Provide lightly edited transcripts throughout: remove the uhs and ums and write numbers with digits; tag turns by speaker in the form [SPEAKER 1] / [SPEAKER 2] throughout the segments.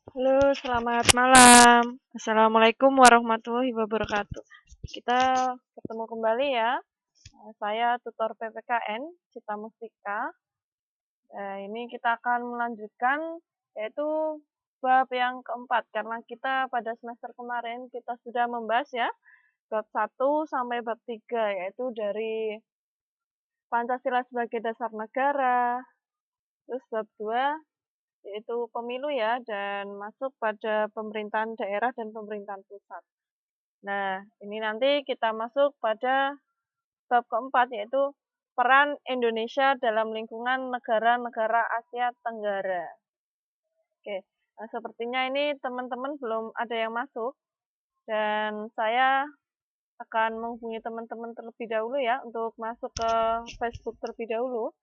[SPEAKER 1] Halo, selamat malam. Assalamualaikum warahmatullahi wabarakatuh. Kita bertemu kembali ya. Saya tutor PPKN Cita Mustika. Ini kita akan melanjutkan yaitu bab yang keempat karena kita pada semester kemarin kita sudah membahas ya bab 1 sampai bab 3 yaitu dari Pancasila sebagai dasar negara, terus bab 2 yaitu pemilu ya dan masuk pada pemerintahan daerah dan pemerintahan pusat. Nah, ini nanti kita masuk pada bab keempat yaitu peran Indonesia dalam lingkungan negara-negara Asia Tenggara. Oke, nah, sepertinya ini teman-teman belum ada yang masuk dan saya akan menghubungi teman-teman terlebih dahulu ya untuk masuk ke Facebook terlebih dahulu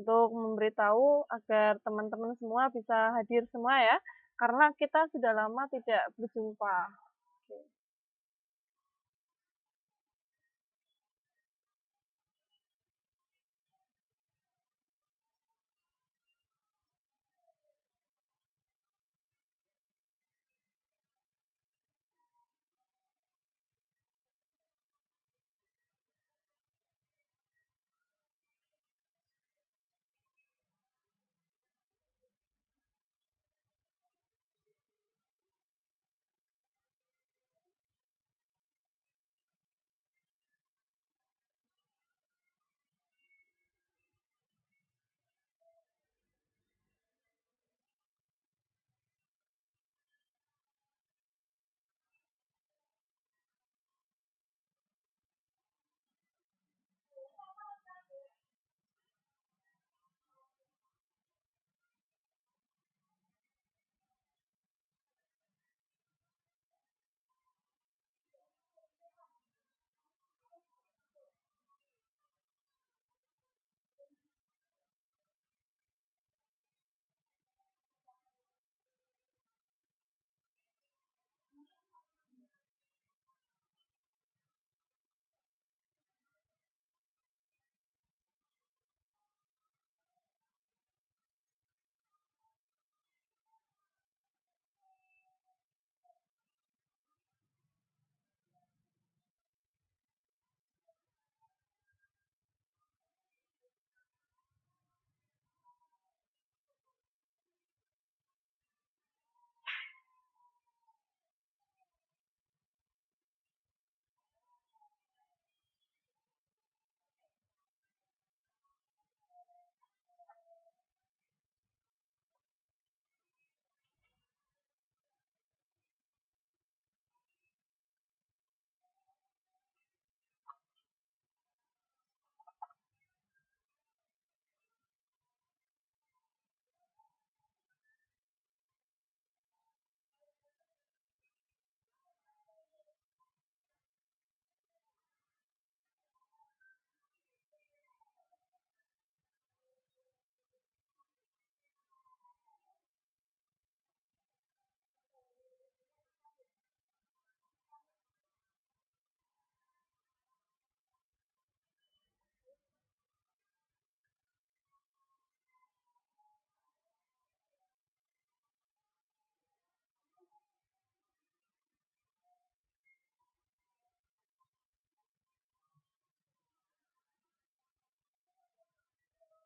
[SPEAKER 1] untuk memberitahu agar teman-teman semua bisa hadir semua ya karena kita sudah lama tidak berjumpa. Oke.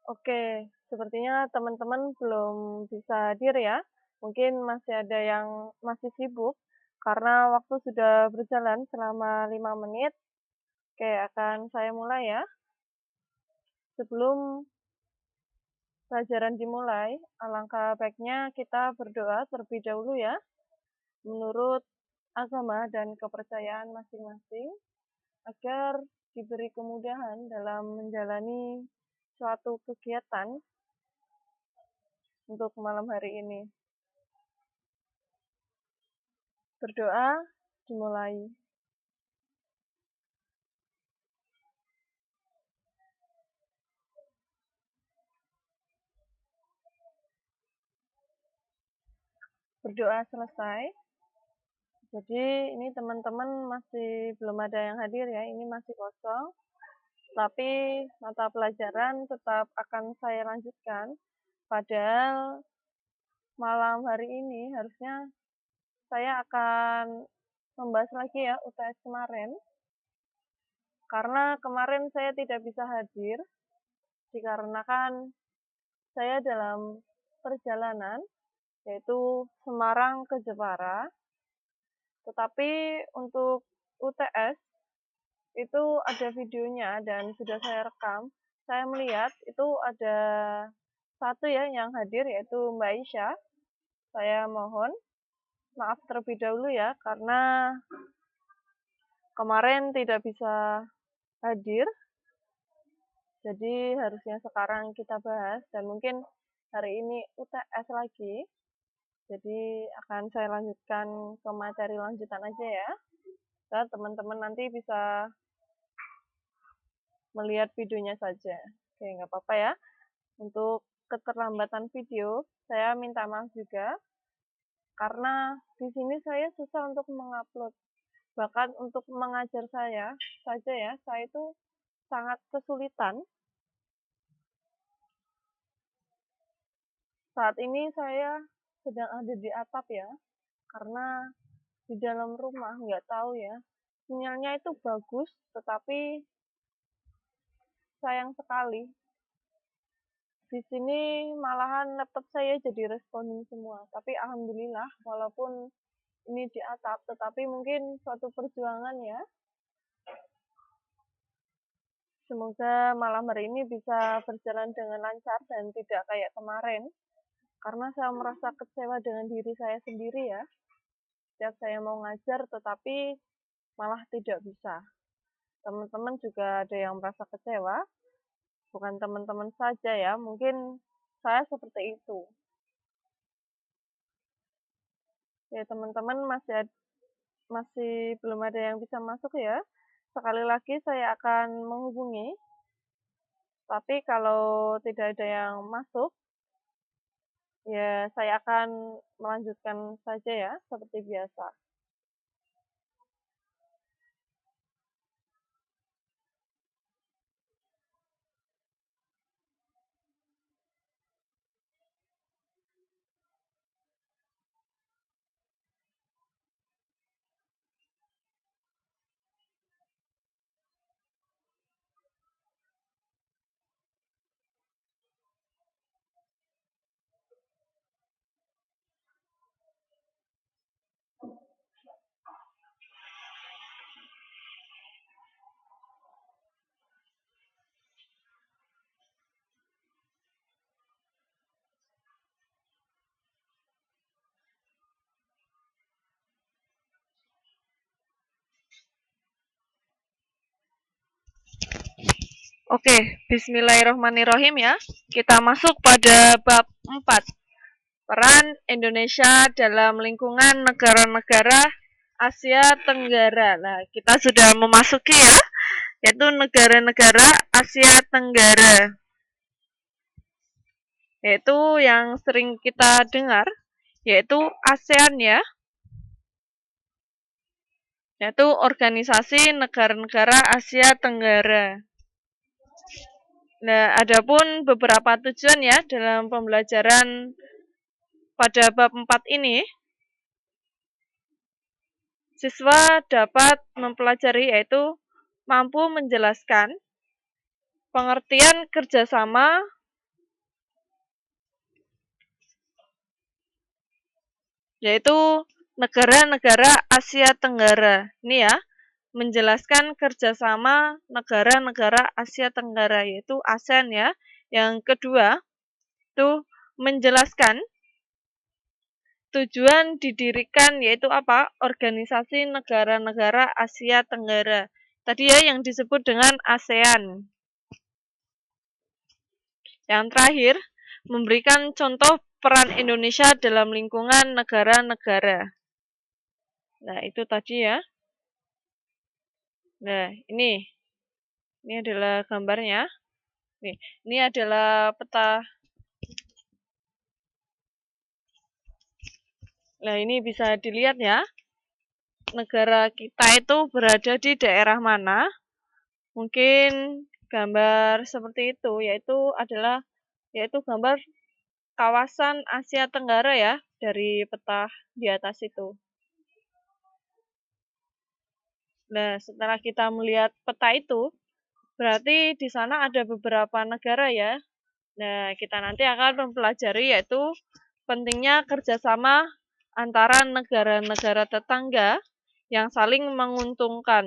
[SPEAKER 1] Oke, sepertinya teman-teman belum bisa hadir ya. Mungkin masih ada yang masih sibuk karena waktu sudah berjalan selama 5 menit. Oke, akan saya mulai ya. Sebelum pelajaran dimulai, alangkah baiknya kita berdoa terlebih dahulu ya, menurut agama dan kepercayaan masing-masing, agar diberi kemudahan dalam menjalani suatu kegiatan untuk malam hari ini. Berdoa dimulai. Berdoa selesai. Jadi ini teman-teman masih belum ada yang hadir ya, ini masih kosong. Tapi mata pelajaran tetap akan saya lanjutkan Padahal malam hari ini harusnya saya akan membahas lagi ya UTS kemarin. Karena kemarin saya tidak bisa hadir, dikarenakan saya dalam perjalanan, yaitu Semarang ke Jepara. Tetapi untuk UTS, itu ada videonya dan sudah saya rekam. Saya melihat itu ada satu ya yang hadir, yaitu Mbak Aisyah. Saya mohon maaf terlebih dahulu ya, karena kemarin tidak bisa hadir. Jadi harusnya sekarang kita bahas dan mungkin hari ini UTS lagi. Jadi akan saya lanjutkan ke materi lanjutan aja ya. Dan teman-teman nanti bisa melihat videonya saja. Oke, nggak apa-apa ya. Untuk keterlambatan video, saya minta maaf juga. Karena di sini saya susah untuk mengupload. Bahkan untuk mengajar saya saja ya, saya itu sangat kesulitan. Saat ini saya sedang ada di atap ya, karena di dalam rumah nggak tahu ya, sinyalnya itu bagus, tetapi sayang sekali. Di sini malahan laptop saya jadi responding semua, tapi alhamdulillah walaupun ini di atap, tetapi mungkin suatu perjuangan ya. Semoga malam hari ini bisa berjalan dengan lancar dan tidak kayak kemarin. Karena saya merasa kecewa dengan diri saya sendiri ya. Setiap saya mau ngajar tetapi malah tidak bisa. Teman-teman juga ada yang merasa kecewa. Bukan teman-teman saja ya, mungkin saya seperti itu. Ya teman-teman masih belum ada yang bisa masuk ya. Sekali lagi saya akan menghubungi. Tapi kalau tidak ada yang masuk, ya saya akan melanjutkan saja ya, seperti biasa. Oke, bismillahirrahmanirrahim ya. Kita masuk pada bab 4. Peran Indonesia dalam lingkungan negara-negara Asia Tenggara. Nah, kita sudah memasuki ya, yaitu negara-negara Asia Tenggara. Yaitu yang sering kita dengar, yaitu ASEAN ya. Yaitu Organisasi Negara-Negara Asia Tenggara. Nah, adapun beberapa tujuan ya dalam pembelajaran pada bab 4 ini, siswa dapat mempelajari yaitu mampu menjelaskan pengertian kerjasama, yaitu negara-negara Asia Tenggara. Ini ya, menjelaskan kerjasama negara-negara Asia Tenggara, yaitu ASEAN ya. Yang kedua, itu menjelaskan tujuan didirikan, yaitu apa? Organisasi negara-negara Asia Tenggara. Tadi ya yang disebut dengan ASEAN. Yang terakhir, memberikan contoh peran Indonesia dalam lingkungan negara-negara. Nah, itu tadi ya. Nah, ini adalah gambarnya. Nih, ini adalah peta. Nah, ini bisa dilihat ya. Negara kita itu berada di daerah mana? Mungkin gambar seperti itu, yaitu gambar kawasan Asia Tenggara ya, dari peta di atas itu. Nah, setelah kita melihat peta itu, berarti di sana ada beberapa negara ya. Nah, kita nanti akan mempelajari yaitu pentingnya kerjasama antara negara-negara tetangga yang saling menguntungkan.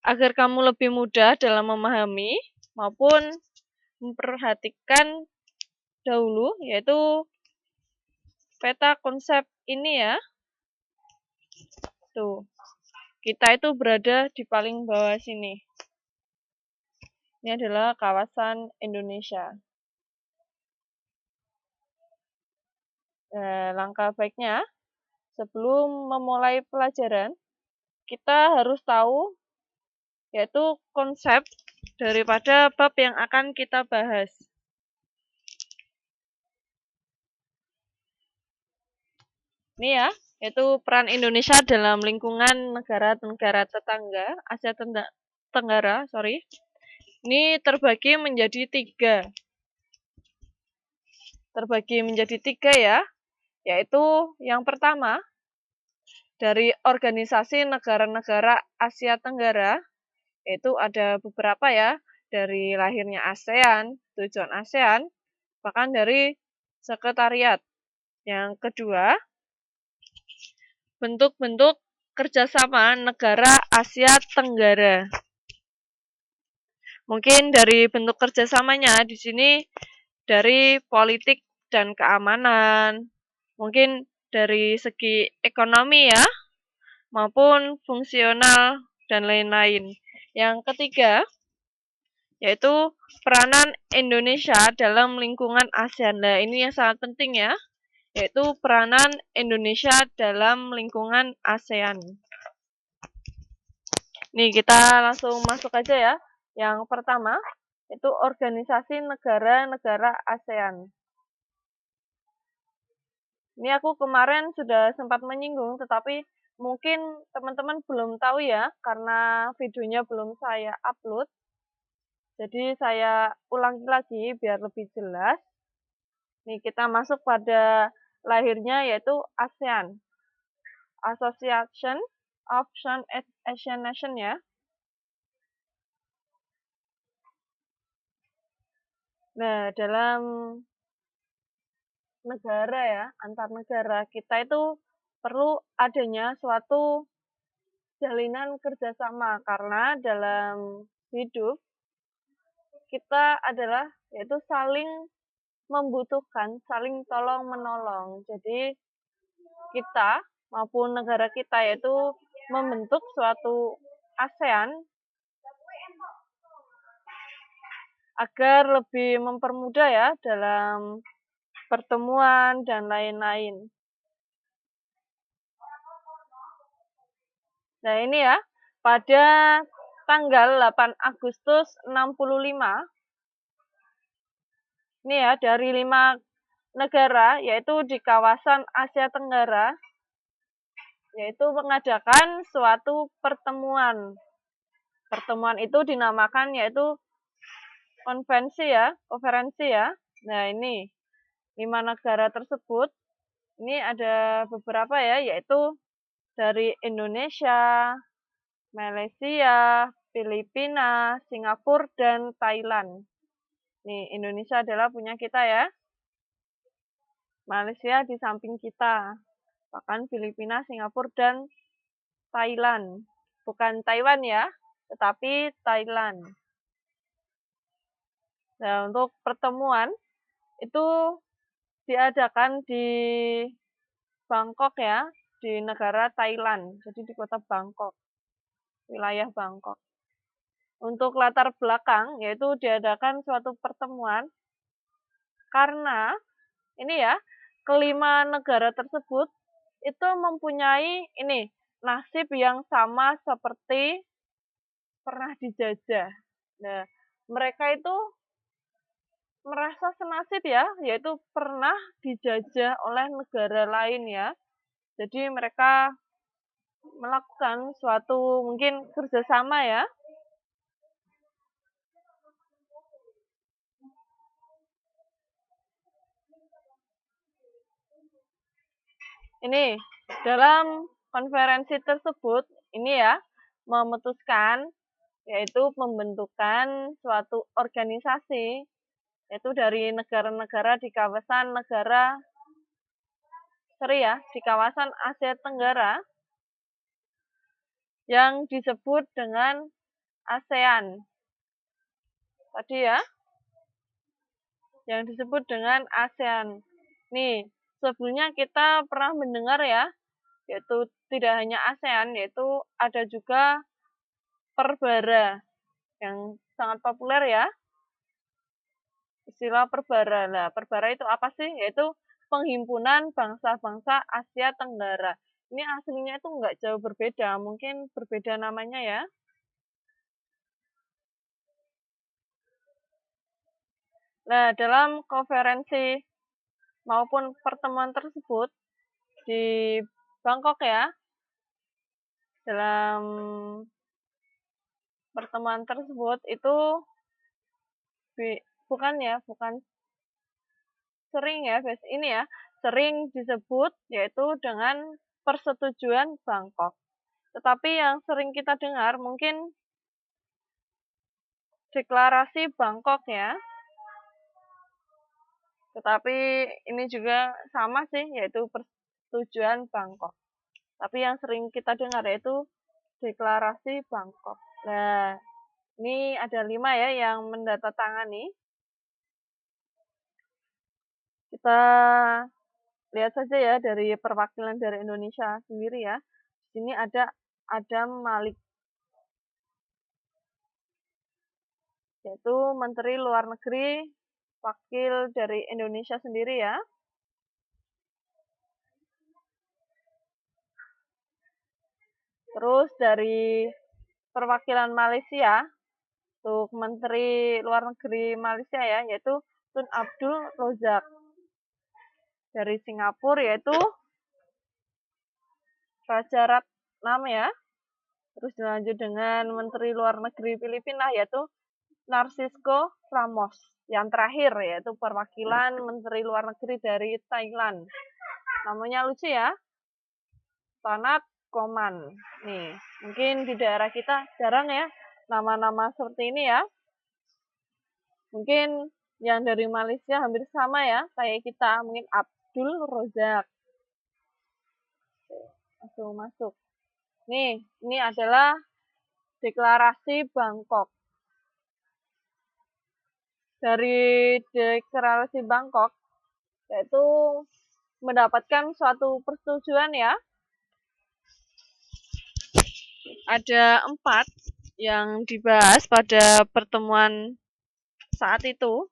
[SPEAKER 1] Agar kamu lebih mudah dalam memahami maupun memperhatikan dahulu, yaitu peta konsep ini ya. Tuh, kita itu berada di paling bawah sini. Ini adalah kawasan Indonesia. Langkah baiknya, sebelum memulai pelajaran, kita harus tahu yaitu konsep daripada bab yang akan kita bahas. Ini ya, yaitu peran Indonesia dalam lingkungan negara-negara tetangga, Asia Tenggara, Ini terbagi menjadi tiga. Ya, yaitu yang pertama, dari organisasi negara-negara Asia Tenggara, yaitu ada beberapa ya, dari lahirnya ASEAN, tujuan ASEAN, bahkan dari sekretariat. Yang kedua, bentuk-bentuk kerjasama negara Asia Tenggara. Mungkin dari bentuk kerjasamanya di sini dari politik dan keamanan, mungkin dari segi ekonomi ya, maupun fungsional dan lain-lain. Yang ketiga, yaitu peranan Indonesia dalam lingkungan ASEAN. Nah, ini yang sangat penting ya, yaitu peranan Indonesia dalam lingkungan ASEAN. Nih, kita langsung masuk aja ya. Yang pertama, itu organisasi negara-negara ASEAN. Ini aku kemarin sudah sempat menyinggung, tetapi mungkin teman-teman belum tahu ya, karena videonya belum saya upload. Jadi saya ulangi lagi biar lebih jelas. Nih, kita masuk pada lahirnya yaitu ASEAN. Association of Asian Nation ya. Nah, dalam negara ya, antar negara, kita itu perlu adanya suatu jalinan kerjasama, karena dalam hidup kita adalah yaitu saling membutuhkan, saling tolong menolong. Jadi kita maupun negara kita yaitu membentuk suatu ASEAN agar lebih mempermudah ya dalam pertemuan dan lain-lain. Nah, ini ya, pada tanggal 8 Agustus 65, ini ya, dari 5 negara, yaitu di kawasan Asia Tenggara, yaitu mengadakan suatu pertemuan. Pertemuan itu dinamakan yaitu konferensi ya. Nah, ini 5 negara tersebut, ini ada beberapa ya, yaitu dari Indonesia, Malaysia, Filipina, Singapura, dan Thailand. Nih, Indonesia adalah punya kita ya. Malaysia di samping kita. Bahkan Filipina, Singapura, dan Thailand. Bukan Taiwan ya, tetapi Thailand. Nah, untuk pertemuan itu diadakan di Bangkok ya, di negara Thailand. Jadi di kota Bangkok, wilayah Bangkok. Untuk latar belakang, yaitu diadakan suatu pertemuan karena ini ya, kelima negara tersebut itu mempunyai ini nasib yang sama seperti pernah dijajah. Nah, mereka itu merasa senasib ya, yaitu pernah dijajah oleh negara lain ya. Jadi mereka melakukan suatu mungkin kerjasama ya. Ini dalam konferensi tersebut ini ya memutuskan yaitu pembentukan suatu organisasi yaitu dari negara-negara di kawasan di kawasan Asia Tenggara yang disebut dengan ASEAN. Tadi ya, yang disebut dengan ASEAN. Nih, sebelumnya kita pernah mendengar ya, yaitu tidak hanya ASEAN, yaitu ada juga Perbara yang sangat populer ya. Istilah Perbara. Nah, Perbara itu apa sih? Yaitu penghimpunan bangsa-bangsa Asia Tenggara. Ini aslinya itu nggak jauh berbeda, mungkin berbeda namanya ya. Nah, dalam konferensi maupun pertemuan tersebut di Bangkok ya, dalam pertemuan tersebut itu bukan sering ya, ini ya, sering disebut yaitu dengan persetujuan Bangkok. Tetapi yang sering kita dengar mungkin deklarasi Bangkok ya. Tetapi ini juga sama sih, yaitu persetujuan Bangkok. Tapi yang sering kita dengar yaitu deklarasi Bangkok. Nah, ini ada 5 ya yang mendatangani. Kita lihat saja ya dari perwakilan dari Indonesia sendiri ya. Di sini ada Adam Malik, yaitu Menteri Luar Negeri wakil dari Indonesia sendiri ya. Terus dari perwakilan Malaysia, untuk Menteri Luar Negeri Malaysia ya, yaitu Tun Abdul Razak. Dari Singapura yaitu Raja Ratnam ya. Terus dilanjut dengan Menteri Luar Negeri Filipina yaitu Narcisco Ramos. Yang terakhir yaitu perwakilan Menteri Luar Negeri dari Thailand. Namanya lucu ya. Tanat Koman. Nih, mungkin di daerah kita jarang ya nama-nama seperti ini ya. Mungkin yang dari Malaysia hampir sama ya kayak kita, mungkin Abdul Razak. Langsung masuk. Nih, ini adalah deklarasi Bangkok. Dari deklarasi Bangkok, yaitu mendapatkan suatu persetujuan ya. Ada 4 yang dibahas pada pertemuan saat itu.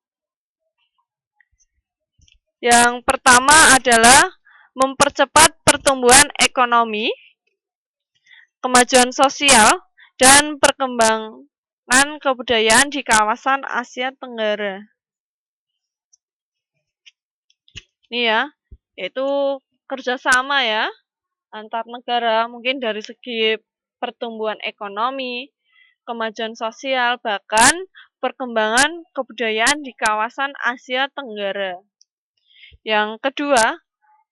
[SPEAKER 1] Yang pertama adalah mempercepat pertumbuhan ekonomi, kemajuan sosial, dan perkembangan kebudayaan di kawasan Asia Tenggara. Ini ya, yaitu kerjasama ya, antar negara, mungkin dari segi pertumbuhan ekonomi, kemajuan sosial, bahkan perkembangan kebudayaan di kawasan Asia Tenggara. Yang kedua,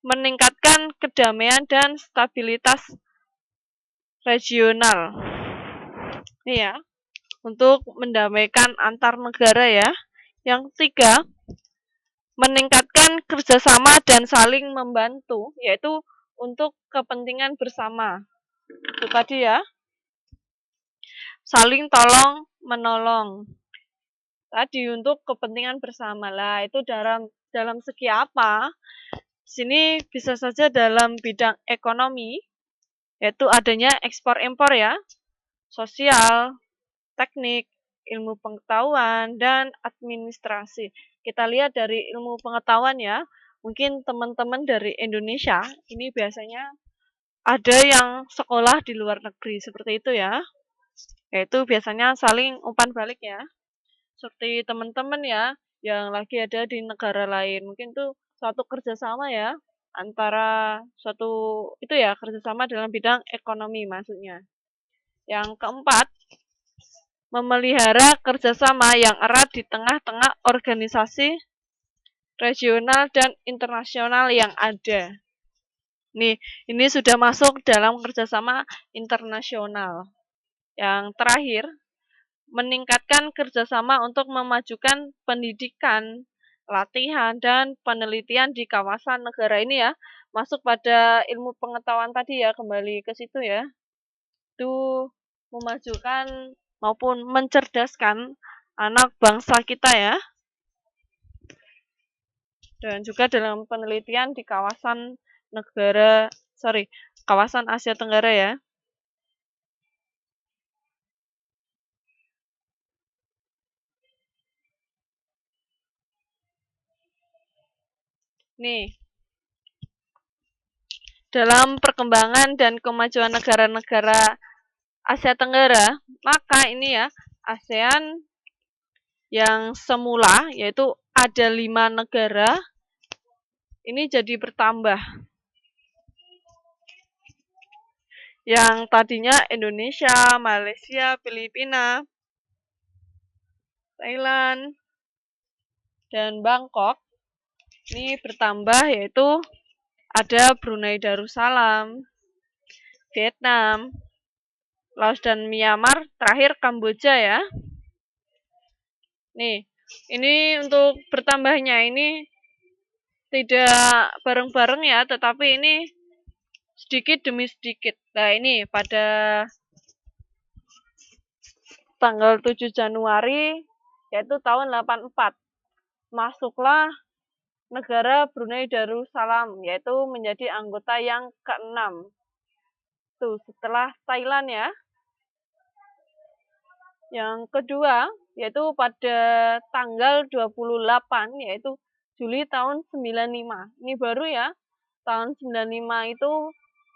[SPEAKER 1] meningkatkan kedamaian dan stabilitas regional. Ini ya, untuk mendamaikan antar negara ya. Yang ketiga, meningkatkan kerjasama dan saling membantu, yaitu untuk kepentingan bersama. Itu tadi ya, saling tolong menolong. Tadi untuk kepentingan bersama lah. Itu dalam segi apa? Sini bisa saja dalam bidang ekonomi, yaitu adanya ekspor impor ya, sosial, teknik, ilmu pengetahuan, dan administrasi. Kita lihat dari ilmu pengetahuan ya, mungkin teman-teman dari Indonesia ini biasanya ada yang sekolah di luar negeri seperti itu ya, yaitu biasanya saling umpan balik ya, seperti teman-teman ya yang lagi ada di negara lain, mungkin itu suatu kerjasama ya antara suatu itu ya, kerjasama dalam bidang ekonomi maksudnya. Yang keempat, memelihara kerjasama yang erat di tengah-tengah organisasi regional dan internasional yang ada. Nih, ini sudah masuk dalam kerjasama internasional. Yang terakhir, meningkatkan kerjasama untuk memajukan pendidikan, latihan, dan penelitian di kawasan negara ini ya. Masuk pada ilmu pengetahuan tadi ya, kembali ke situ ya. Itu memajukan maupun mencerdaskan anak bangsa kita ya. Dan juga dalam penelitian di kawasan Asia Tenggara ya. Nih, dalam perkembangan dan kemajuan negara-negara Asia Tenggara, maka ini ya, ASEAN yang semula yaitu ada 5 negara, ini jadi bertambah. Yang tadinya Indonesia, Malaysia, Filipina, Thailand, dan Bangkok, ini bertambah yaitu ada Brunei Darussalam, Vietnam, Laos dan Myanmar, terakhir Kamboja ya. Nih, ini untuk bertambahnya ini tidak bareng-bareng ya, tetapi ini sedikit demi sedikit. Nah, ini pada tanggal 7 Januari yaitu tahun 84 masuklah negara Brunei Darussalam yaitu menjadi anggota yang ke-6. Tuh, setelah Thailand ya. Yang kedua yaitu pada tanggal 28 yaitu Juli tahun 95. Ini baru ya. Tahun 95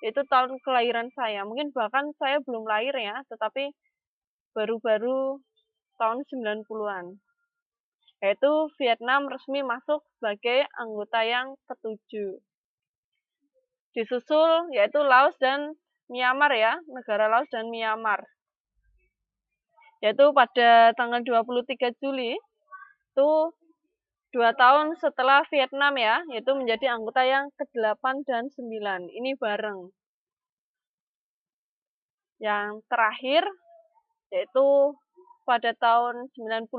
[SPEAKER 1] itu tahun kelahiran saya. Mungkin bahkan saya belum lahir ya, tetapi baru-baru tahun 90-an. Yaitu Vietnam resmi masuk sebagai anggota yang ke-7. Disusul yaitu Laos dan Myanmar ya, negara Laos dan Myanmar. Yaitu pada tanggal 23 Juli itu 2 tahun setelah Vietnam ya, yaitu menjadi anggota yang ke-8 dan 9. Ini bareng. Yang terakhir yaitu pada tahun 98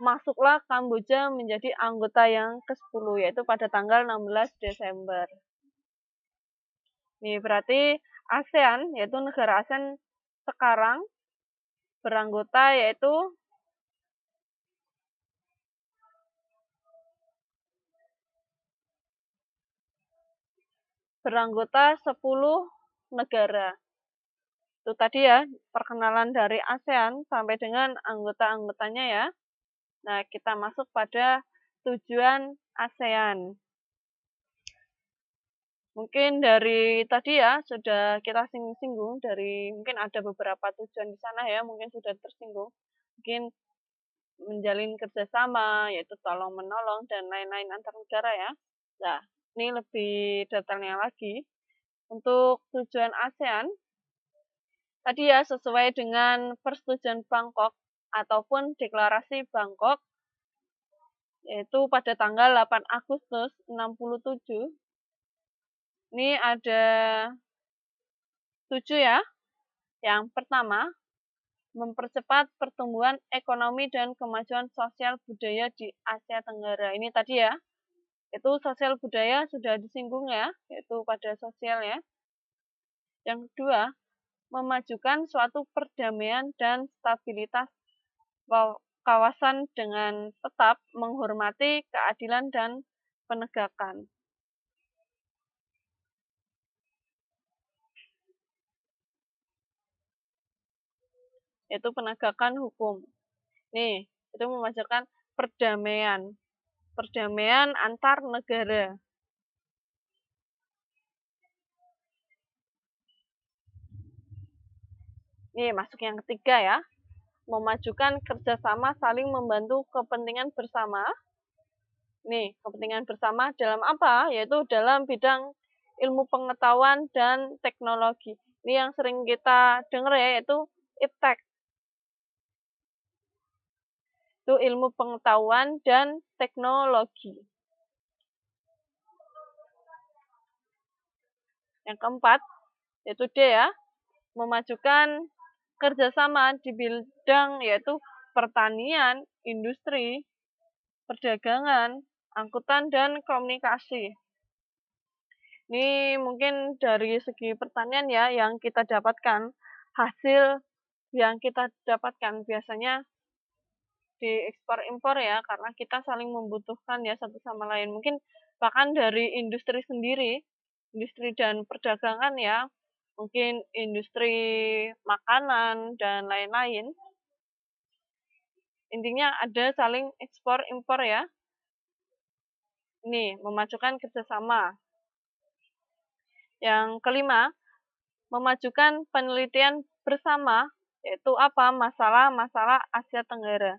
[SPEAKER 1] masuklah Kamboja menjadi anggota yang ke-10 yaitu pada tanggal 16 Desember. Ini berarti ASEAN yaitu negara ASEAN sekarang beranggota yaitu beranggota 10 negara. Itu tadi ya perkenalan dari ASEAN sampai dengan anggota-anggotanya ya. Nah, kita masuk pada tujuan ASEAN. Mungkin dari tadi ya sudah kita singgung dari mungkin ada beberapa tujuan di sana ya, mungkin sudah tersinggung. Mungkin menjalin kerjasama, yaitu tolong menolong dan lain-lain antar negara ya. Nah, ini lebih detailnya lagi. Untuk tujuan ASEAN, tadi ya sesuai dengan persetujuan Bangkok ataupun deklarasi Bangkok, yaitu pada tanggal 8 Agustus 67. Ini ada 7 ya. Yang pertama, mempercepat pertumbuhan ekonomi dan kemajuan sosial budaya di Asia Tenggara. Ini tadi ya, itu sosial budaya sudah disinggung ya, yaitu pada sosial ya. Yang kedua, memajukan suatu perdamaian dan stabilitas kawasan dengan tetap menghormati keadilan dan penegakan. Yaitu penegakan hukum. Nih, itu memajukan perdamaian. Perdamaian antar negara. Ini masuk yang ketiga ya. Memajukan kerjasama saling membantu kepentingan bersama. Nih, kepentingan bersama dalam apa? Yaitu dalam bidang ilmu pengetahuan dan teknologi. Ini yang sering kita dengar ya, yaitu IPTEK. Itu ilmu pengetahuan dan teknologi. Yang keempat, yaitu D ya, memajukan kerjasama di bidang yaitu pertanian, industri, perdagangan, angkutan, dan komunikasi. Ini mungkin dari segi pertanian ya yang kita dapatkan, hasil yang kita dapatkan biasanya diekspor impor ya, karena kita saling membutuhkan ya satu sama lain. Mungkin bahkan dari industri sendiri, industri dan perdagangan ya, mungkin industri makanan dan lain-lain. Intinya ada saling ekspor impor ya. Ini memajukan kerjasama. Yang kelima, memajukan penelitian bersama, yaitu apa? Masalah-masalah Asia Tenggara.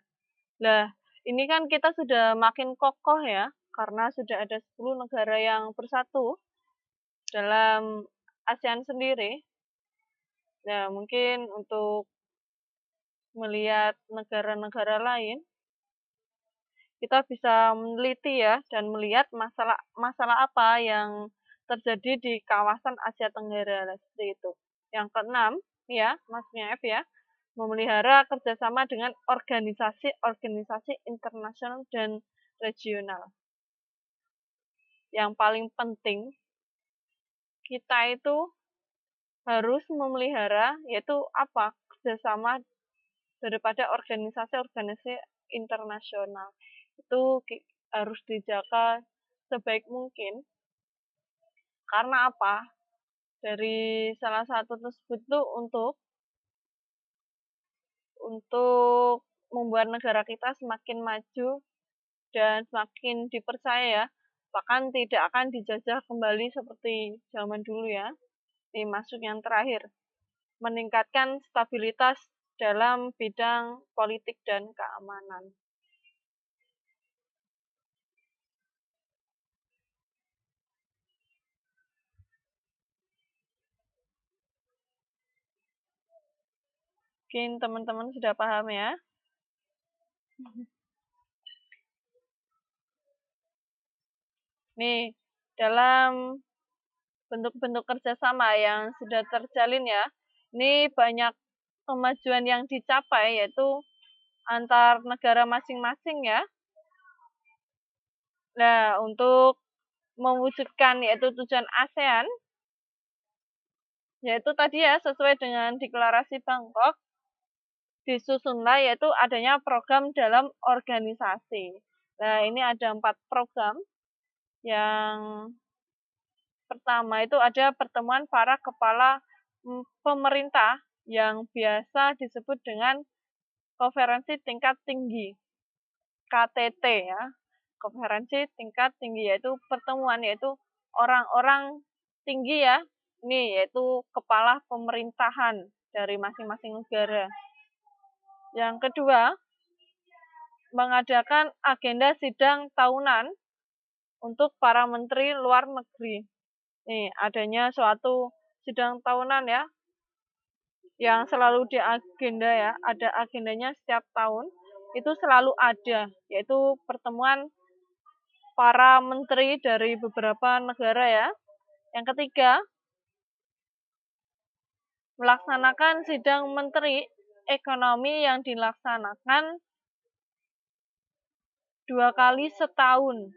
[SPEAKER 1] Nah, ini kan kita sudah makin kokoh ya, karena sudah ada 10 negara yang bersatu dalam ASEAN sendiri. Nah, mungkin untuk melihat negara-negara lain, kita bisa meneliti ya, dan melihat masalah apa yang terjadi di kawasan Asia Tenggara, seperti itu. Yang keenam, ya, maksudnya F ya, memelihara kerjasama dengan organisasi-organisasi internasional dan regional. Yang paling penting, kita itu harus memelihara, yaitu apa? Kerjasama daripada organisasi-organisasi internasional. Itu harus dijaga sebaik mungkin. Karena apa? Dari salah satu tersebut tuh untuk membuat negara kita semakin maju dan semakin dipercaya ya, bahkan tidak akan dijajah kembali seperti zaman dulu ya. Ini masuk yang terakhir, meningkatkan stabilitas dalam bidang politik dan keamanan. Mungkin teman-teman sudah paham ya. Nih, dalam bentuk-bentuk kerjasama yang sudah terjalin ya, ini banyak kemajuan yang dicapai, yaitu antar negara masing-masing ya. Nah, untuk mewujudkan yaitu tujuan ASEAN, yaitu tadi ya sesuai dengan deklarasi Bangkok, disusunlah yaitu adanya program dalam organisasi. Nah, ini ada 4 program. Yang pertama itu ada pertemuan para kepala pemerintah yang biasa disebut dengan konferensi tingkat tinggi, KTT ya. Konferensi tingkat tinggi yaitu pertemuan yaitu orang-orang tinggi ya. Ini yaitu kepala pemerintahan dari masing-masing negara. Yang kedua, mengadakan agenda sidang tahunan untuk para menteri luar negeri. Nih, adanya suatu sidang tahunan ya, yang selalu di agenda ya, ada agendanya setiap tahun, itu selalu ada, yaitu pertemuan para menteri dari beberapa negara ya. Yang ketiga, melaksanakan sidang menteri ekonomi yang dilaksanakan 2 kali setahun.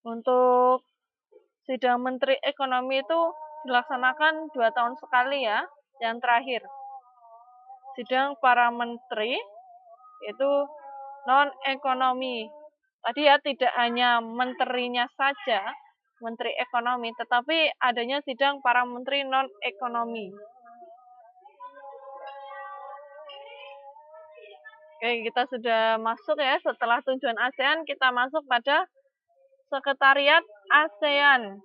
[SPEAKER 1] Untuk sidang menteri ekonomi itu dilaksanakan 2 tahun sekali ya, yang terakhir. Sidang para menteri itu non-ekonomi. Tadi ya tidak hanya menterinya saja, menteri ekonomi, tetapi adanya sidang para menteri non-ekonomi. Oke, kita sudah masuk ya, setelah tujuan ASEAN, kita masuk pada Sekretariat ASEAN.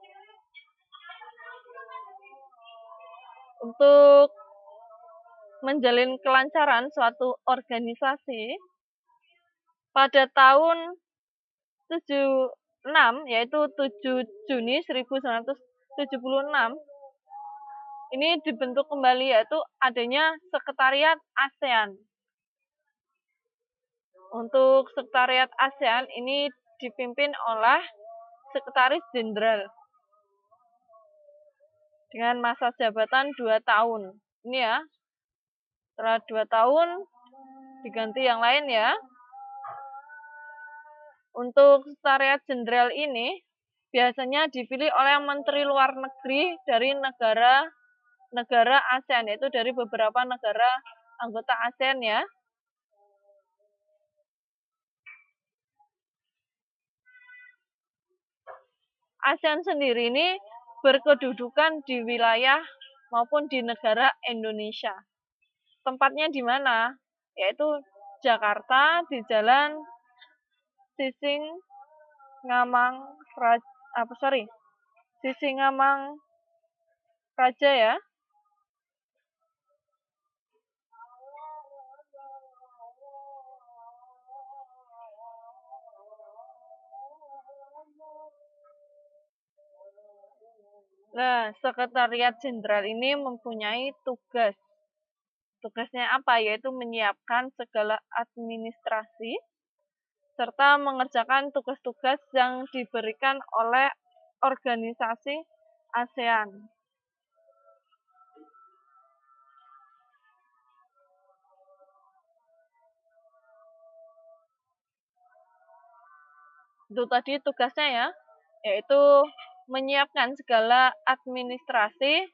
[SPEAKER 1] Untuk menjalin kelancaran suatu organisasi, pada tahun 76, yaitu 7 Juni 1976, ini dibentuk kembali yaitu adanya Sekretariat ASEAN. Untuk Sekretariat ASEAN ini dipimpin oleh Sekretaris Jenderal dengan masa jabatan 2 tahun. Ini ya, setelah 2 tahun diganti yang lain ya. Untuk Sekretariat Jenderal ini biasanya dipilih oleh Menteri Luar Negeri dari negara ASEAN, yaitu dari beberapa negara anggota ASEAN ya. ASEAN sendiri ini berkedudukan di wilayah maupun di negara Indonesia. Tempatnya di mana? Yaitu Jakarta di Jalan Sisingamang Raja ya. Nah, Sekretariat Jenderal ini mempunyai tugas. Tugasnya apa? Yaitu menyiapkan segala administrasi serta mengerjakan tugas-tugas yang diberikan oleh organisasi ASEAN. Itu tadi tugasnya ya, yaitu menyiapkan segala administrasi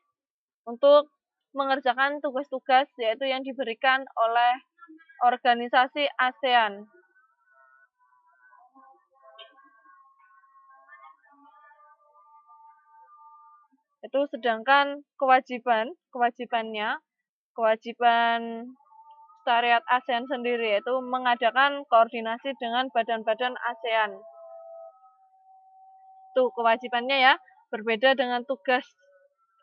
[SPEAKER 1] untuk mengerjakan tugas-tugas yaitu yang diberikan oleh organisasi ASEAN. Itu sedangkan kewajiban Sekretariat ASEAN sendiri yaitu mengadakan koordinasi dengan badan-badan ASEAN. Itu kewajibannya ya, berbeda dengan tugas.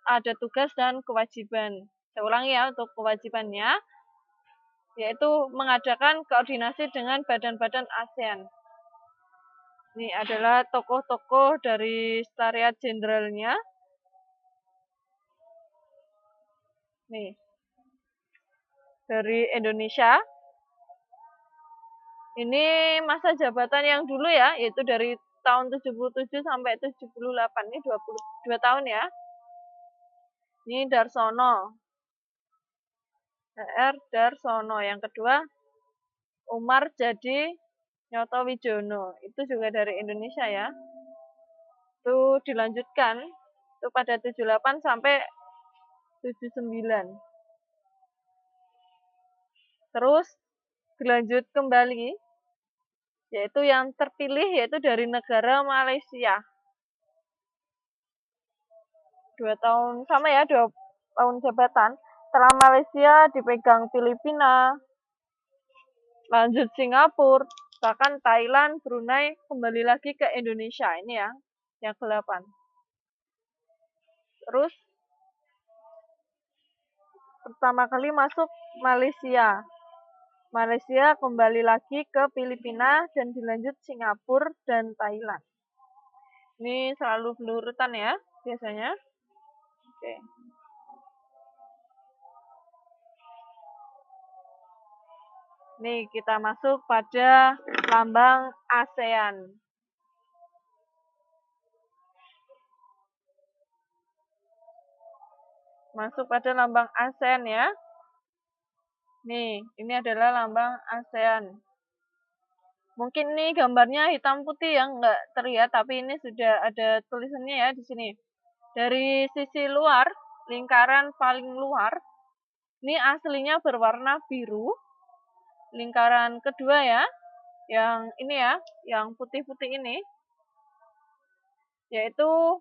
[SPEAKER 1] Ada tugas dan kewajiban. Saya ulangi ya, untuk kewajibannya yaitu mengadakan koordinasi dengan badan-badan ASEAN. Ini adalah tokoh-tokoh dari Sekretariat Jenderalnya. Nih, dari Indonesia. Ini masa jabatan yang dulu ya, yaitu dari tahun 77 sampai 78. Ini 22 tahun ya. Ini Darsono. HR Darsono. Yang kedua, Umar Jadi Nyoto Wijono. Itu juga dari Indonesia ya. Itu dilanjutkan itu pada 78 sampai 79. Terus dilanjut kembali yaitu yang terpilih yaitu dari negara Malaysia. 2 tahun sama ya, 2 tahun jabatan. Setelah Malaysia dipegang Filipina, lanjut Singapura, bahkan Thailand, Brunei, kembali lagi ke Indonesia. Ini ya, yang ke-8. Terus pertama kali masuk Malaysia. Malaysia kembali lagi ke Filipina dan dilanjut Singapura dan Thailand. Ini selalu berurutan ya biasanya. Oke. Nih kita masuk pada lambang ASEAN. Masuk pada lambang ASEAN ya. Nih, ini adalah lambang ASEAN. Mungkin ini gambarnya hitam putih yang nggak terlihat, tapi ini sudah ada tulisannya ya di sini. Dari sisi luar, lingkaran paling luar, ini aslinya berwarna biru. Lingkaran kedua ya, yang ini ya, yang putih-putih ini, yaitu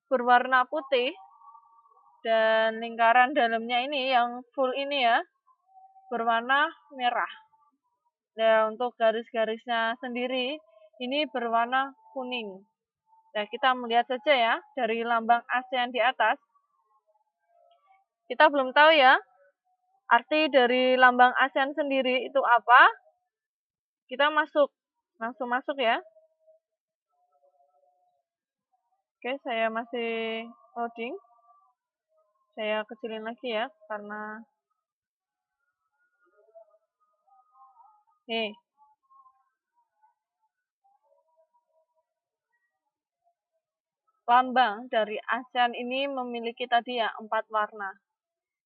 [SPEAKER 1] berwarna putih. Dan lingkaran dalamnya ini, yang full ini ya, berwarna merah. Dan untuk garis-garisnya sendiri ini berwarna kuning. Nah, kita melihat saja ya dari lambang ASEAN di atas. Kita belum tahu ya arti dari lambang ASEAN sendiri itu apa. Kita langsung masuk ya. Oke, saya masih loading. Saya kecilin lagi ya karena nih, lambang dari ASEAN ini memiliki tadi ya 4 warna.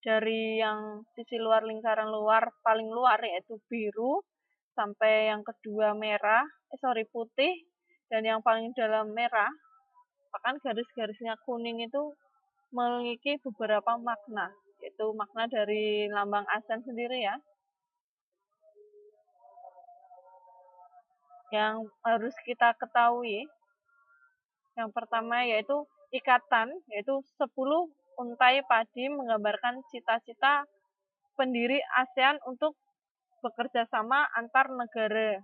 [SPEAKER 1] Dari yang sisi luar lingkaran luar paling luar yaitu biru sampai yang kedua putih, dan yang paling dalam merah. Bahkan garis-garisnya kuning itu memiliki beberapa makna, yaitu makna dari lambang ASEAN sendiri ya. Yang harus kita ketahui, yang pertama yaitu ikatan, yaitu 10 untai padi menggambarkan cita-cita pendiri ASEAN untuk bekerja sama antar negara,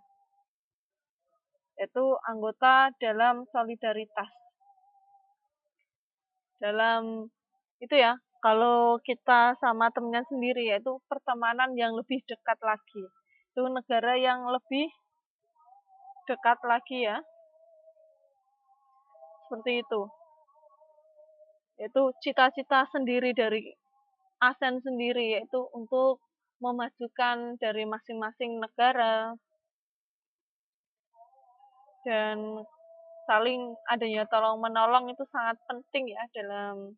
[SPEAKER 1] yaitu anggota dalam solidaritas. Dalam itu ya, kalau kita sama temennya sendiri, yaitu pertemanan yang lebih dekat lagi. Itu negara yang lebih dekat lagi ya, seperti itu. Itu cita-cita sendiri dari ASEAN sendiri, yaitu untuk memajukan dari masing-masing negara dan saling adanya tolong-menolong itu sangat penting ya dalam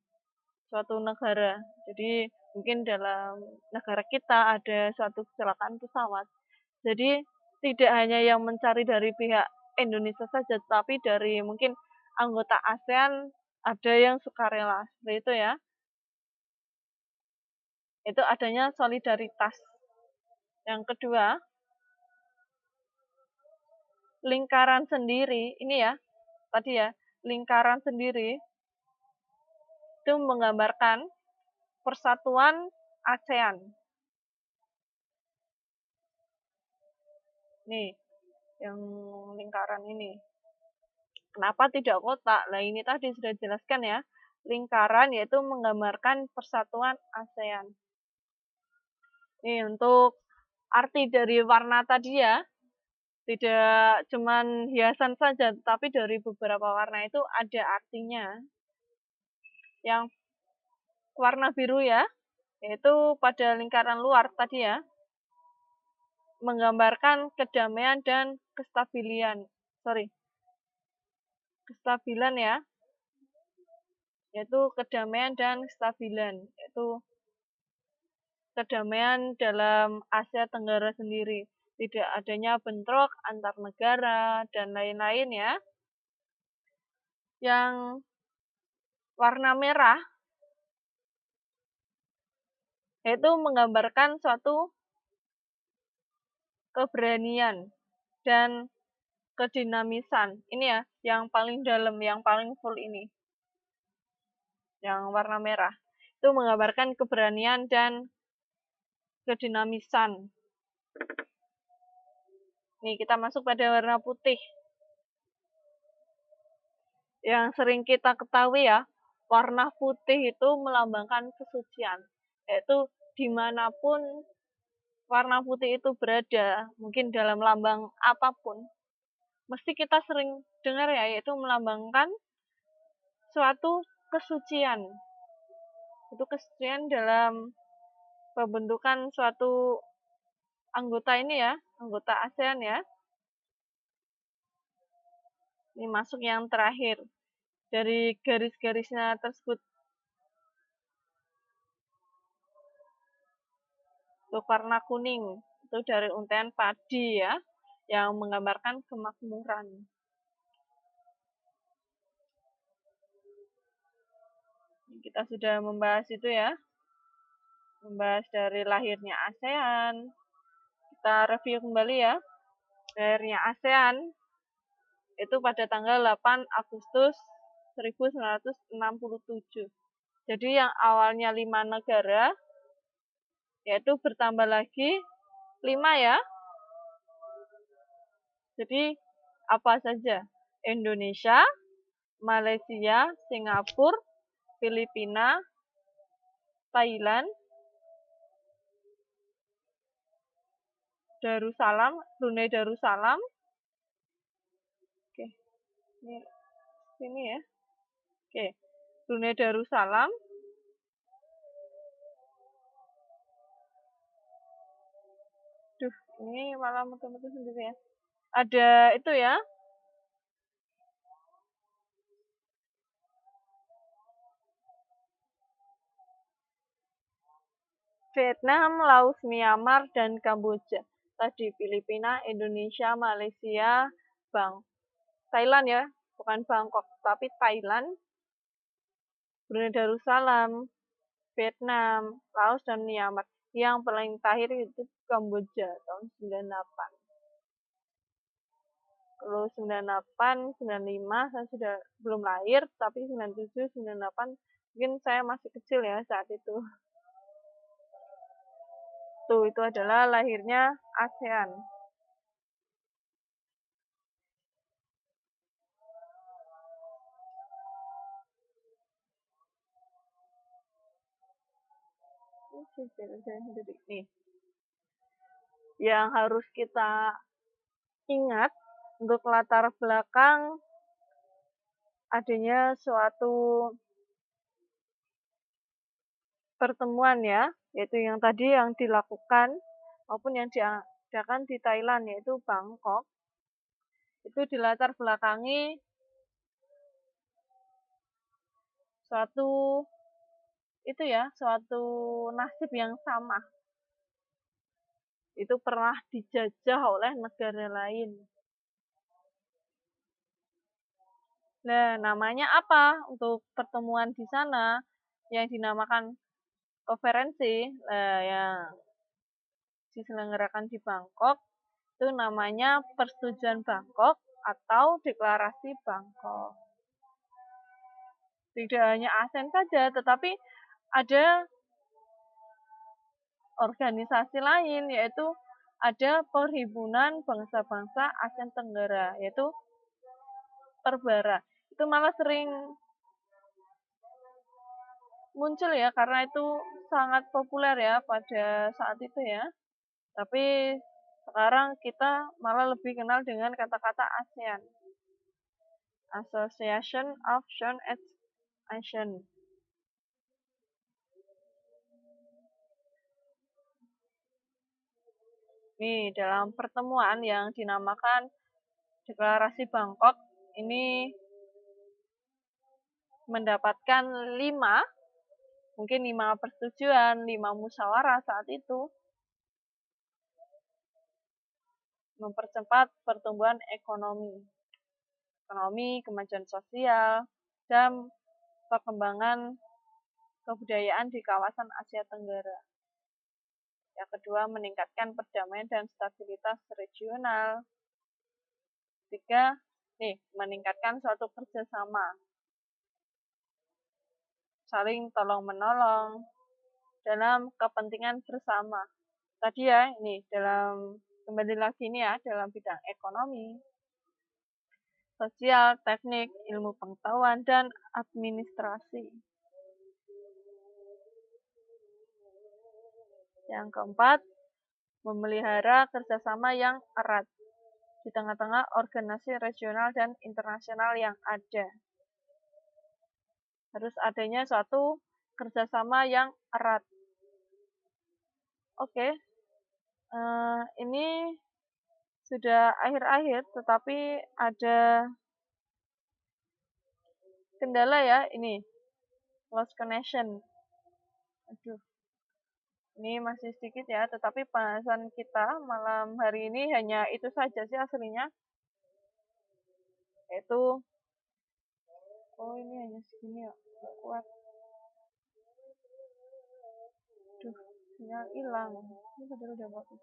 [SPEAKER 1] suatu negara. Jadi mungkin dalam negara kita ada suatu kecelakaan pesawat. Jadi tidak hanya yang mencari dari pihak Indonesia saja, tapi dari mungkin anggota ASEAN ada yang sukarela. Seperti itu ya. Itu adanya solidaritas. Yang kedua, lingkaran sendiri, ini ya, tadi ya, lingkaran sendiri itu menggambarkan persatuan ASEAN. Nih, yang lingkaran ini. Kenapa tidak kotak? Nah, ini tadi sudah dijelaskan ya. Lingkaran yaitu menggambarkan persatuan ASEAN. Nih, untuk arti dari warna tadi ya, tidak cuman hiasan saja, tapi dari beberapa warna itu ada artinya. Yang warna biru ya, yaitu pada lingkaran luar tadi ya, menggambarkan kedamaian dan kestabilan. Kestabilan ya, yaitu kedamaian dan kestabilan, yaitu kedamaian dalam Asia Tenggara sendiri. Tidak adanya bentrok antar negara dan lain-lain ya. Yang warna merah yaitu menggambarkan suatu keberanian dan kedinamisan. Ini ya, yang paling dalam, yang paling full ini. Yang warna merah. Itu menggambarkan keberanian dan kedinamisan. Nih, kita masuk pada warna putih. Yang sering kita ketahui ya, warna putih itu melambangkan kesucian. Yaitu dimanapun warna putih itu berada, mungkin dalam lambang apapun, mesti kita sering dengar ya, yaitu melambangkan suatu kesucian. Itu kesucian dalam pembentukan suatu anggota ini ya, anggota ASEAN ya. Ini masuk yang terakhir. Dari garis-garisnya tersebut. Untuk warna kuning, itu dari untaian padi ya, yang menggambarkan kemakmuran. Kita sudah membahas itu ya, membahas dari lahirnya ASEAN. Kita review kembali ya, lahirnya ASEAN itu pada tanggal 8 Agustus 1967. Jadi yang awalnya 5 negara, yaitu bertambah lagi 5 ya. Jadi apa saja? Indonesia, Malaysia, Singapura, Filipina, Thailand, Brunei Darussalam. Oke, ini ya. Oke, Brunei Darussalam. Duh, ini malah muter-muter sendiri ya. Ada itu ya. Vietnam, Laos, Myanmar, dan Kamboja. Tadi Filipina, Indonesia, Malaysia, Thailand ya, bukan Bangkok, tapi Thailand, Brunei Darussalam, Vietnam, Laos, dan Myanmar. Yang paling terakhir itu Kamboja tahun 98. Kalau 98, 95 saya sudah belum lahir, tapi 97, 98 mungkin saya masih kecil ya saat itu. Tuh, itu adalah lahirnya ASEAN. Nih, yang harus kita ingat untuk latar belakang adanya suatu pertemuan ya, yaitu yang tadi yang dilakukan maupun yang diadakan di Thailand, yaitu Bangkok. Itu dilatar belakangi suatu suatu nasib yang sama. Itu pernah dijajah oleh negara lain. Nah, namanya apa untuk pertemuan di sana yang dinamakan konferensi yang diselenggarakan di Bangkok, itu namanya Persetujuan Bangkok atau Deklarasi Bangkok. Tidak hanya ASEAN saja, tetapi ada organisasi lain, yaitu ada Perhimpunan Bangsa-Bangsa ASEAN Tenggara, yaitu Perbara. Itu malah sering muncul ya, karena itu sangat populer ya pada saat itu ya. Tapi sekarang kita malah lebih kenal dengan kata-kata ASEAN. Association of Southeast Asian. Nih, dalam pertemuan yang dinamakan Deklarasi Bangkok, ini mendapatkan 5 persetujuan, 5 musyawarah saat itu, mempercepat pertumbuhan ekonomi, kemajuan sosial, dan perkembangan kebudayaan di kawasan Asia Tenggara. Yang kedua, meningkatkan perdamaian dan stabilitas regional. Ketiga, meningkatkan suatu kerjasama, saling tolong-menolong dalam kepentingan bersama. Tadi ya, kembali lagi dalam bidang ekonomi, sosial, teknik, ilmu pengetahuan, dan administrasi. Yang keempat, memelihara kerjasama yang erat di tengah-tengah organisasi regional dan internasional yang ada. Harus adanya suatu kerjasama yang erat. Oke, ini sudah akhir-akhir, tetapi ada kendala ya, ini lost connection. Aduh, ini masih sedikit ya, tetapi bahasan kita malam hari ini hanya itu saja sih aslinya, yaitu ini hanya segini ya, nggak kuat. Duh, sinyal hilang. Ini padahal udah bagus.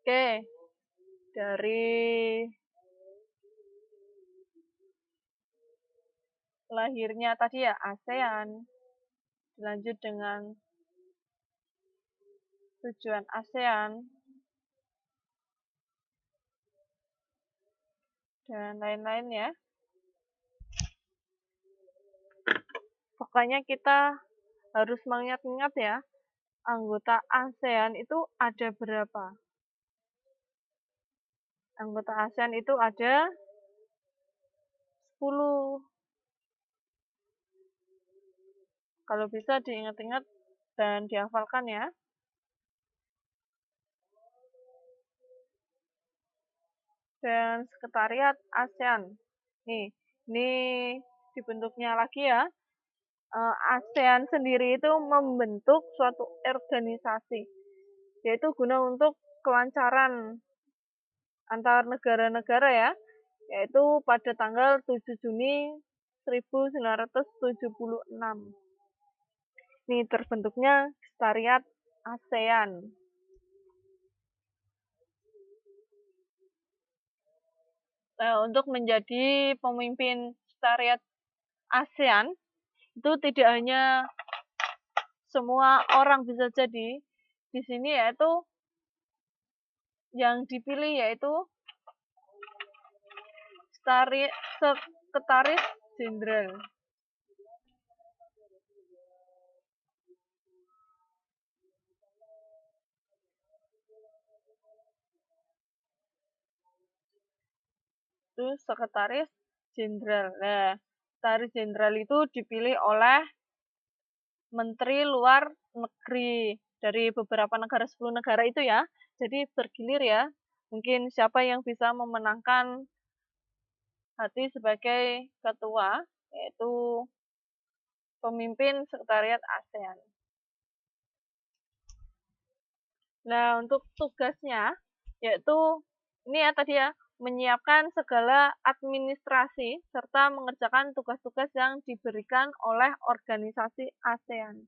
[SPEAKER 1] Oke, dari lahirnya tadi ya ASEAN, dilanjut dengan tujuan ASEAN, dan lain-lain ya. Pokoknya kita harus mengingat-ingat ya, anggota ASEAN itu ada berapa? Anggota ASEAN itu ada 10. Kalau bisa diingat-ingat dan dihafalkan ya. Dan Sekretariat ASEAN. Ini dibentuknya lagi ya. ASEAN sendiri itu membentuk suatu organisasi, yaitu guna untuk kelancaran antar negara-negara ya, yaitu pada tanggal 7 Juni 1976. Ini terbentuknya Sekretariat ASEAN. Nah, untuk menjadi pemimpin Sekretariat ASEAN itu tidak hanya semua orang bisa jadi. Di sini yaitu yang dipilih yaitu Sekretaris Jenderal. Itu Sekretaris Jenderal. Nah, Sekretaris Jenderal itu dipilih oleh Menteri Luar Negeri dari beberapa negara, 10 negara itu ya. Jadi bergilir ya. Mungkin siapa yang bisa memenangkan hati sebagai ketua, yaitu pemimpin Sekretariat ASEAN. Nah, untuk tugasnya, yaitu ini ya tadi ya, menyiapkan segala administrasi serta mengerjakan tugas-tugas yang diberikan oleh organisasi ASEAN.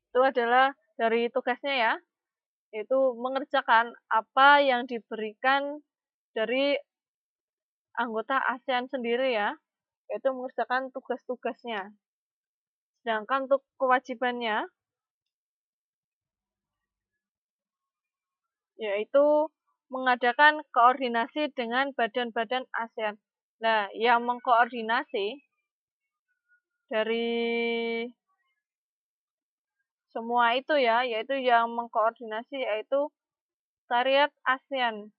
[SPEAKER 1] Itu adalah dari tugasnya ya, yaitu mengerjakan apa yang diberikan dari anggota ASEAN sendiri ya, yaitu mengerjakan tugas-tugasnya. Sedangkan untuk kewajibannya, yaitu mengadakan koordinasi dengan badan-badan ASEAN. Nah, yang mengkoordinasi dari semua itu ya, yaitu yang mengkoordinasi yaitu Sekretariat ASEAN,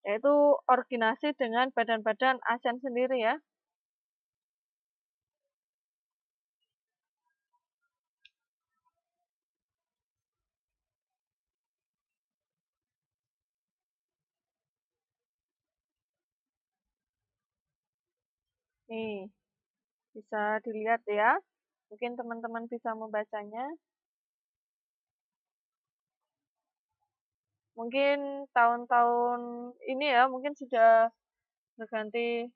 [SPEAKER 1] yaitu koordinasi dengan badan-badan ASEAN sendiri ya. Nih, bisa dilihat ya. Mungkin teman-teman bisa membacanya. Mungkin tahun-tahun ini ya, mungkin sudah berganti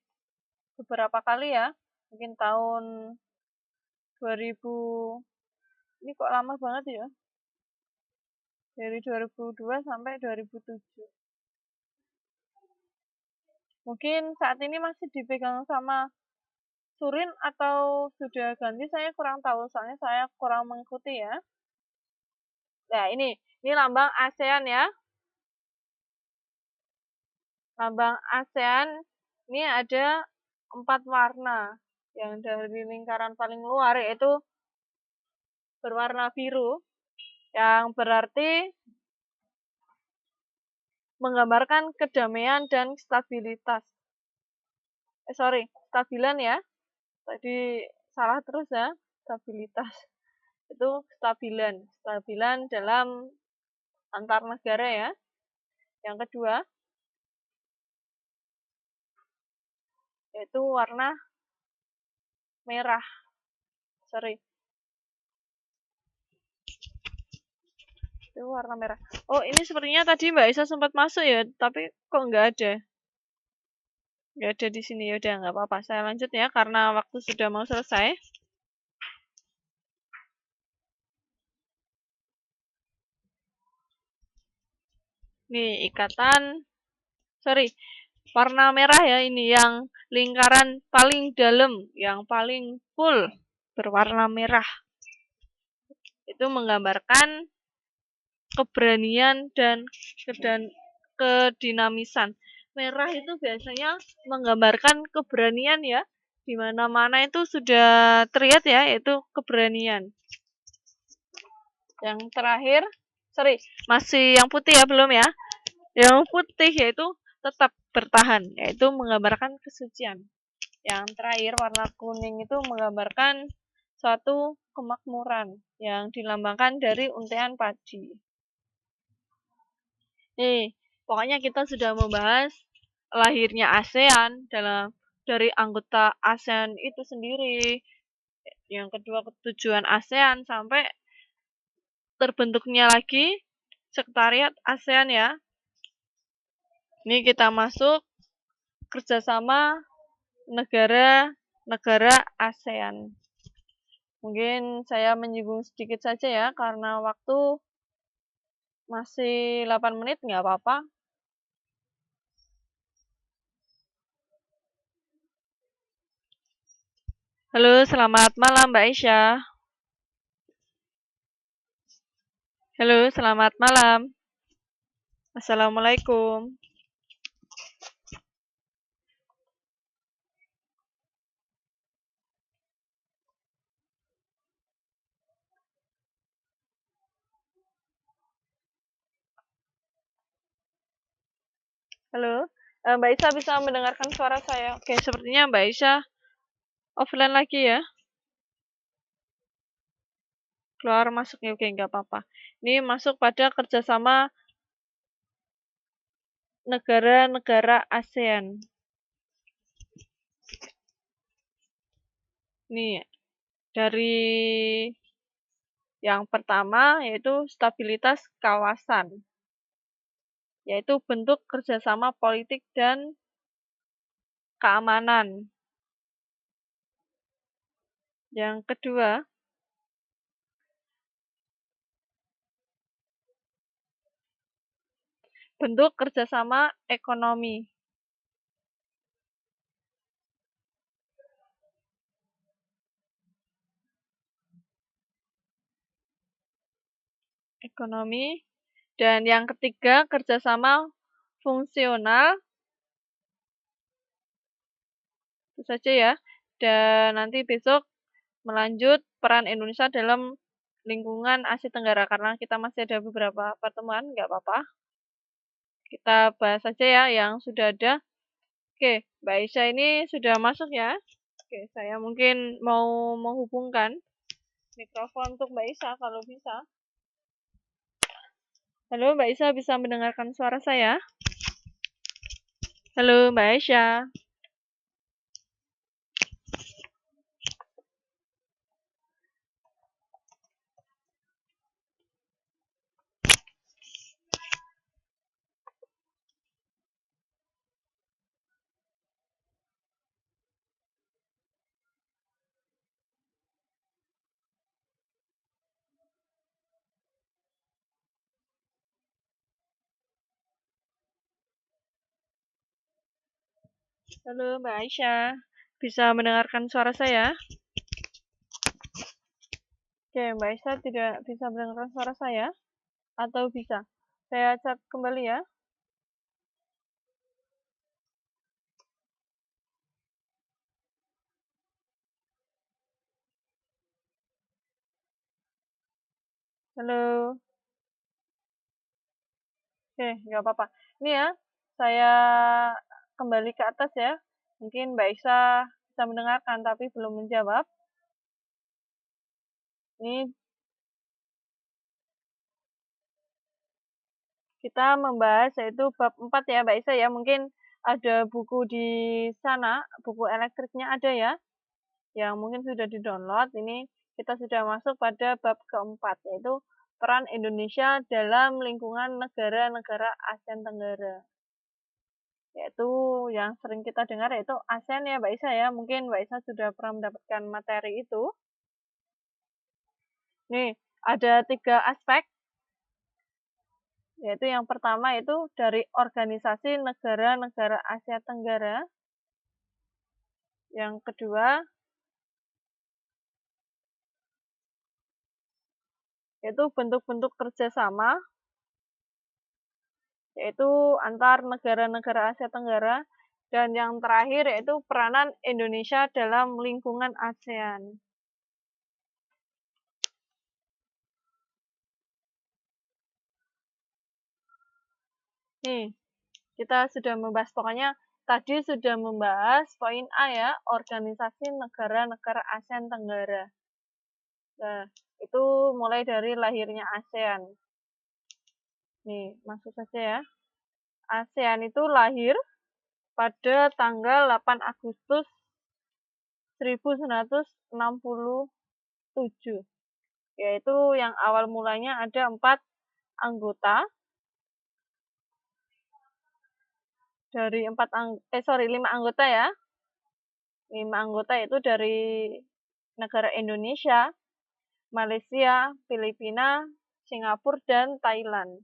[SPEAKER 1] beberapa kali ya. Mungkin tahun 2000, ini kok lama banget ya. Dari 2002 sampai 2007. Mungkin saat ini masih dipegang sama Surin atau sudah ganti, saya kurang tahu, soalnya saya kurang mengikuti ya. Nah, ini lambang ASEAN ya. Lambang ASEAN ini ada 4 warna. Yang dari lingkaran paling luar yaitu berwarna biru, yang berarti menggambarkan kedamaian dan stabilitas. Stabilan ya. Tadi salah terus ya, stabilitas. Itu stabilan dalam antar negara ya. Yang kedua, yaitu warna merah. Itu warna merah. Oh, ini sepertinya tadi Mbak Isa sempat masuk ya, tapi kok nggak ada. Nggak ada di sini, ya udah nggak apa-apa. Saya lanjut ya, karena waktu sudah mau selesai. Nih, warna merah ya, ini yang lingkaran paling dalam, yang paling full berwarna merah. Itu menggambarkan keberanian dan kedinamisan. Merah itu biasanya menggambarkan keberanian ya. Di mana-mana itu sudah terlihat ya, yaitu keberanian. Yang terakhir, masih yang putih ya, belum ya. Yang putih yaitu tetap bertahan, yaitu menggambarkan kesucian. Yang terakhir, warna kuning itu menggambarkan suatu kemakmuran yang dilambangkan dari untaian padi. Nih, pokoknya kita sudah membahas lahirnya ASEAN dari anggota ASEAN itu sendiri. Yang kedua, tujuan ASEAN sampai terbentuknya lagi sekretariat ASEAN ya. Ini kita masuk kerjasama negara-negara ASEAN. Mungkin saya menyinggung sedikit saja ya, karena waktu masih 8 menit, nggak apa-apa. Halo, selamat malam Mbak Aisyah. Halo, selamat malam. Assalamualaikum. Halo, Mbak Aisyah bisa mendengarkan suara saya? Oke, sepertinya Mbak Aisyah offline lagi ya. Keluar masuk ya, oke nggak apa-apa. Ini masuk pada kerjasama negara-negara ASEAN. Nih, dari yang pertama yaitu stabilitas kawasan, yaitu bentuk kerjasama politik dan keamanan. Yang kedua, bentuk kerjasama ekonomi. Dan yang ketiga, kerjasama fungsional. Itu saja ya. Dan nanti besok melanjut peran Indonesia dalam lingkungan Asia Tenggara, karena kita masih ada beberapa pertemuan, nggak apa-apa. Kita bahas saja ya yang sudah ada. Oke, Mbak Aisyah ini sudah masuk ya. Oke, saya mungkin mau menghubungkan mikrofon untuk Mbak Aisyah kalau bisa. Halo, Mbak Aisyah bisa mendengarkan suara saya? Halo, Mbak Aisyah. Halo, Mbak Aisyah. Bisa mendengarkan suara saya? Oke, Mbak Aisyah tidak bisa mendengarkan suara saya? Atau bisa? Saya chat kembali ya. Halo. Oke, nggak apa-apa. Ini ya, saya kembali ke atas ya. Mungkin Mbak Aisyah bisa mendengarkan tapi belum menjawab. Ini kita membahas yaitu bab 4 ya Mbak Aisyah ya. Mungkin ada buku di sana, buku elektriknya ada ya, yang mungkin sudah di-download. Ini kita sudah masuk pada bab keempat, yaitu peran Indonesia dalam lingkungan negara-negara ASEAN Tenggara. Yaitu yang sering kita dengar yaitu ASEAN ya Mbak Aisyah ya. Mungkin Mbak Aisyah sudah pernah mendapatkan materi itu. Nih, ada 3 aspek. Yaitu yang pertama itu dari organisasi negara-negara Asia Tenggara. Yang kedua, yaitu bentuk-bentuk kerjasama, yaitu antar negara-negara Asia Tenggara. Dan yang terakhir yaitu peranan Indonesia dalam lingkungan ASEAN. Nih, kita sudah membahas pokoknya tadi sudah membahas poin A ya, organisasi negara-negara ASEAN Tenggara. Nah, itu mulai dari lahirnya ASEAN. Nih, masuk saja ya. ASEAN itu lahir pada tanggal 8 Agustus 1967, yaitu yang awal mulanya ada 4 anggota. Dari 5 anggota ya. 5 anggota itu dari negara Indonesia, Malaysia, Filipina, Singapura, dan Thailand.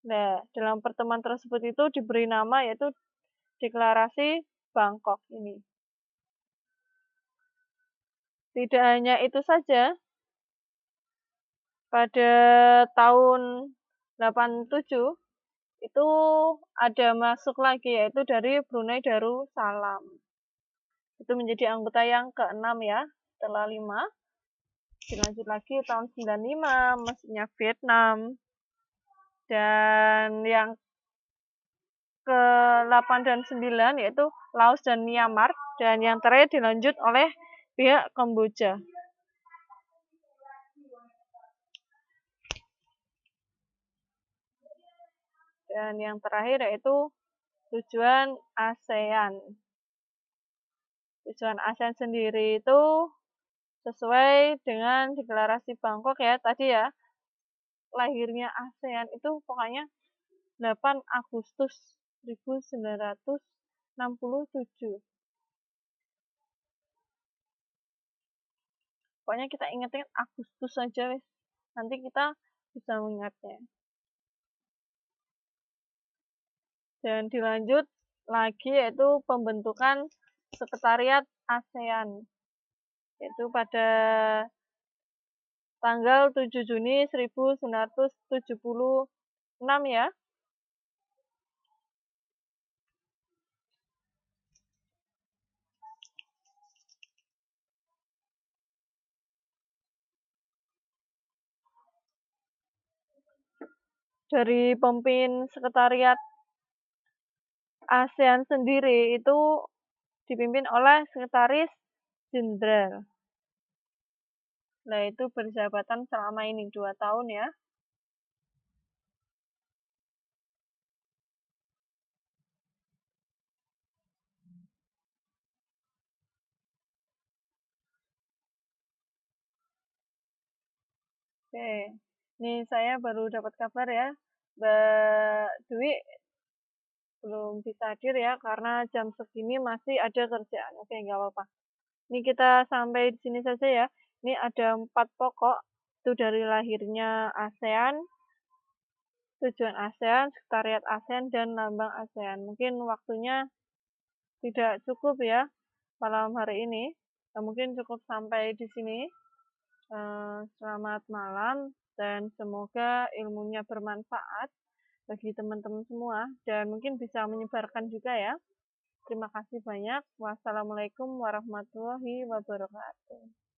[SPEAKER 1] Nah, dalam pertemuan tersebut itu diberi nama yaitu Deklarasi Bangkok ini. Tidak hanya itu saja, pada tahun 87 itu ada masuk lagi yaitu dari Brunei Darussalam. Itu menjadi anggota yang ke-6 ya, setelah 5. Dilanjut lagi tahun 95, maksudnya Vietnam. Dan yang ke-8 dan 9 yaitu Laos dan Myanmar. Dan yang terakhir dilanjut oleh pihak Kamboja. Dan yang terakhir yaitu tujuan ASEAN. Tujuan ASEAN sendiri itu sesuai dengan deklarasi Bangkok ya tadi ya. Lahirnya ASEAN itu pokoknya 8 Agustus 1967. Pokoknya kita ingat-ingat Agustus saja wis. Nanti kita bisa mengingatnya. Dan dilanjut lagi yaitu pembentukan Sekretariat ASEAN. Yaitu pada tanggal 7 Juni 1976 ya. Dari pemimpin Sekretariat ASEAN sendiri itu dipimpin oleh Sekretaris Jenderal. Nah, itu berjabatan selama ini 2 tahun ya. Oke, ini saya baru dapat kabar ya, Mbak Dwi belum bisa hadir ya, karena jam segini masih ada kerjaan. Oke, nggak apa-apa. Ini kita sampai di sini saja ya. Ini ada 4 pokok, itu dari lahirnya ASEAN, tujuan ASEAN, sekretariat ASEAN, dan lambang ASEAN. Mungkin waktunya tidak cukup ya malam hari ini. Nah, mungkin cukup sampai di sini. Selamat malam dan semoga ilmunya bermanfaat bagi teman-teman semua dan mungkin bisa menyebarkan juga ya. Terima kasih banyak. Wassalamualaikum warahmatullahi wabarakatuh.